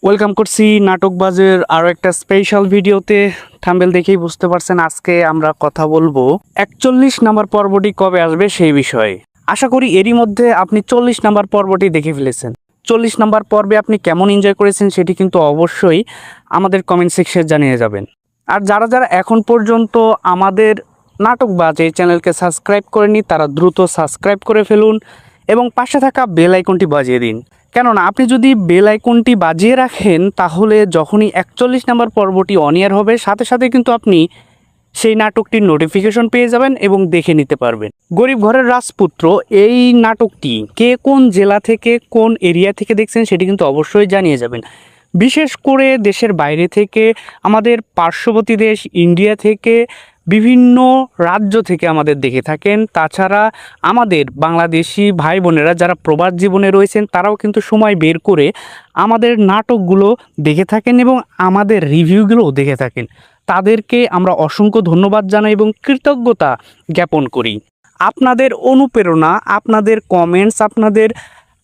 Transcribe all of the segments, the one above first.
Welcome করছি নাটকবাজের আরও একটা স্পেশাল ভিডিওতে। থাম্বনেল দেখেই বুঝতে পারছেন আজকে আমরা কথা বলবো 41 নাম্বার পর্বটি কবে আসবে সেই বিষয়ে। আশা করি এরই মধ্যে আপনি 40 নাম্বার পর্বটি দেখে ফেলেছেন। 40 নাম্বার পর্বে আপনি কেমন এনজয় করেছেন সেটি কিন্তু অবশ্যই আমাদের কমেন্ট সেকশনে জানিয়ে যাবেন। আর যারা যারা এখন পর্যন্ত আমাদের নাটকবাজ এই চ্যানেলকে সাবস্ক্রাইব করেনি তারা দ্রুত সাবস্ক্রাইব করে ফেলুন এবং পাশে থাকা বেল আইকনটি বাজিয়ে দিন। কেননা আপনি যদি বেল আইকনটি বাজিয়ে রাখেন তাহলে যখনই 41 নাম্বার পর্বটি অন এয়ার হবে সাথে সাথে কিন্তু আপনি সেই নাটকটির নোটিফিকেশন পেয়ে যাবেন এবং দেখে নিতে পারবেন। গরিব ঘরের রাজপুত্র এই নাটকটি কে কোন জেলা থেকে কোন এরিয়া থেকে দেখছেন সেটি কিন্তু অবশ্যই জানিয়ে যাবেন। বিশেষ করে দেশের বাইরে থেকে, আমাদের পার্শ্ববর্তী দেশ ইন্ডিয়া থেকে, বিভিন্ন রাজ্য থেকে আমাদের দেখে থাকেন। তাছাড়া আমাদের বাংলাদেশি ভাই বোনেরা যারা প্রবাস জীবনে রয়েছেন তারাও কিন্তু সময় বের করে আমাদের নাটকগুলো দেখে থাকেন এবং আমাদের রিভিউগুলোও দেখে থাকেন। তাদেরকে আমরা অসংখ্য ধন্যবাদ জানাই এবং কৃতজ্ঞতা জ্ঞাপন করি। আপনাদের অনুপ্রেরণা, আপনাদের কমেন্টস, আপনাদের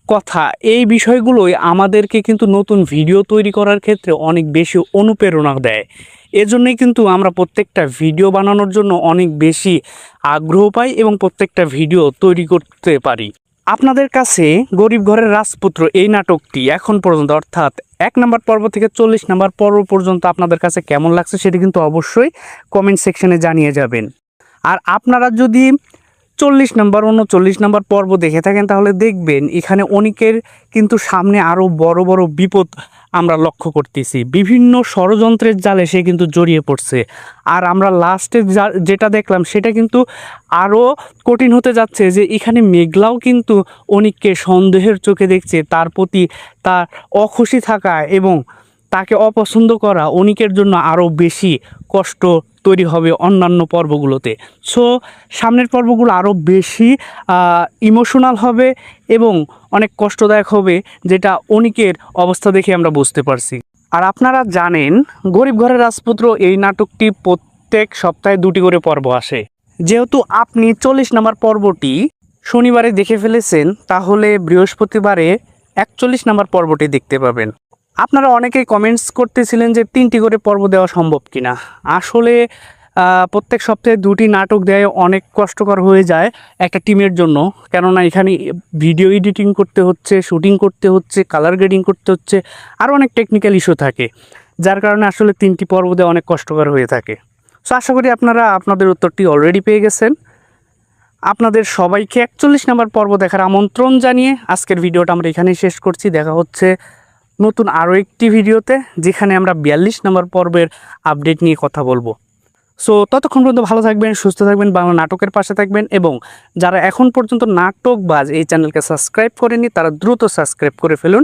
কথা, এই বিষয়গুলোই আমাদেরকে কিন্তু নতুন ভিডিও তৈরি করার ক্ষেত্রে অনেক বেশি অনুপ্রেরণা দেয়। এজন্যই কিন্তু আমরা প্রত্যেকটা ভিডিও বানানোর জন্য অনেক বেশি আগ্রহ পাই এবং প্রত্যেকটা ভিডিও তৈরি করতে পারি। আপনাদের কাছে গরিব ঘরের রাজপুত্র এই নাটকটি এখন পর্যন্ত অর্থাৎ 1 নম্বর পর্ব থেকে 40 নম্বর পর্ব পর্যন্ত আপনাদের কাছে কেমন লাগছে সেটি কিন্তু অবশ্যই কমেন্ট সেকশনে জানিয়ে যাবেন। আর আপনারা যদি 40 নম্বর 39 নম্বর পর্ব দেখে থাকেন তাহলে দেখবেন এখানে অনেকের কিন্তু সামনে আরও বড় বড় বিপদ আমরা লক্ষ্য করতেছি। বিভিন্ন ষড়যন্ত্রের জালে সে কিন্তু জড়িয়ে পড়ছে। আর আমরা লাস্টে যেটা দেখলাম সেটা কিন্তু আরও কঠিন হতে যাচ্ছে, যে এখানে মেঘলাও কিন্তু অনেককে সন্দেহের চোখে দেখছে, তার প্রতি তার অখুশি থাকা এবং তাকে অপছন্দ করা অনেকের জন্য আরও বেশি কষ্ট তৈরি হবে অন্যান্য পর্বগুলোতে। সো সামনের পর্বগুলো আরও বেশি ইমোশনাল হবে এবং অনেক কষ্টদায়ক হবে, যেটা অনেকের অবস্থা দেখে আমরা বুঝতে পারছি। আর আপনারা জানেন গরিব ঘরের রাজপুত্র এই নাটকটি প্রত্যেক সপ্তাহে 2টি করে পর্ব আসে। যেহেতু আপনি 40 নম্বর পর্বটি শনিবারে দেখে ফেলেছেন তাহলে বৃহস্পতিবারে 41 নম্বর পর্বটি দেখতে পাবেন। আপনারা অনেকেই কমেন্টস করতেছিলেন যে 3টি করে পর্ব দেওয়া সম্ভব কিনা। আসলে প্রত্যেক সপ্তাহে 2টি নাটক দেয় অনেক কষ্টকর হয়ে যায় একটা টিমের জন্য, কেননা এখানে ভিডিও এডিটিং করতে হচ্ছে, শুটিং করতে হচ্ছে, কালার গ্রেডিং করতে হচ্ছে, আর অনেক টেকনিক্যাল ইস্যু থাকে, যার কারণে আসলে 3টি পর্ব দেওয়া অনেক কষ্টকর হয়ে থাকে। সো আশা করি আপনারা আপনাদের উত্তরটি অলরেডি পেয়ে গেছেন। আপনাদের সবাইকে 41 নম্বর পর্ব দেখার আমন্ত্রণ জানিয়ে আজকের ভিডিওটা আমরা এখানেই শেষ করছি। দেখা হচ্ছে নতুন আরও একটি ভিডিওতে, যেখানে আমরা 42 নম্বর পর্বের আপডেট নিয়ে কথা বলবো। সো ততক্ষণ পর্যন্ত ভালো থাকবেন, সুস্থ থাকবেন, বাংলা নাটকের পাশে থাকবেন এবং যারা এখন পর্যন্ত নাটকবাজ এই চ্যানেলকে সাবস্ক্রাইব করেনি তারা দ্রুত সাবস্ক্রাইব করে ফেলুন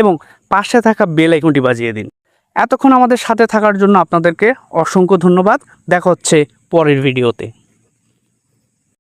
এবং পাশে থাকা বেল আইকনটি বাজিয়ে দিন। এতক্ষণ আমাদের সাথে থাকার জন্য আপনাদেরকে অসংখ্য ধন্যবাদ। দেখা হচ্ছে পরের ভিডিওতে।